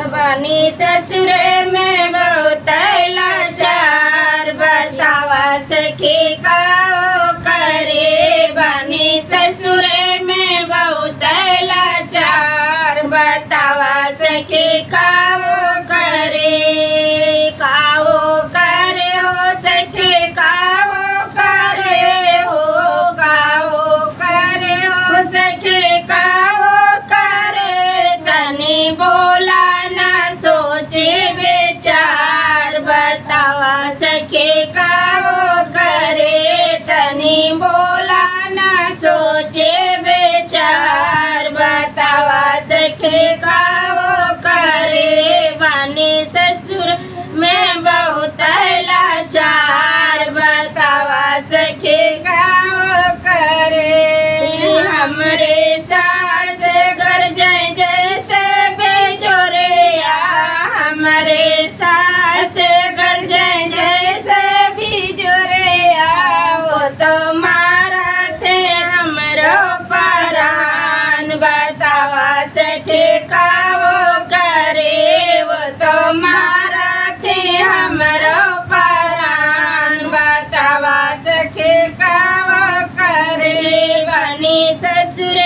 बनी ससुर में बहुत लाचार, बतावा सखी का करे। बनी ससुर में बहुत लाचार, बतावा सखी का करे। काओ करे हो सखी काओ करे हो, काओ करे हो सखी काओ करे। तनी बोला ना सोचे विचार, बतावा सखी काओ करे। तनी बोला ना सोचे विचार, बतावा सखी काओ करे। बनी ससुर में बहुत लाचार, बतावा सखी काओ करे। हमरे सास घर जय जैसे बेजोरिया, हमरे सास घर जय जैसे बिजोरिया। वो तो मारा थे हमरो परान, बतावा सखी काओ करे। वो तो मारा थे हमरो परान, बतावा सखी काओ करे। बनी ससुर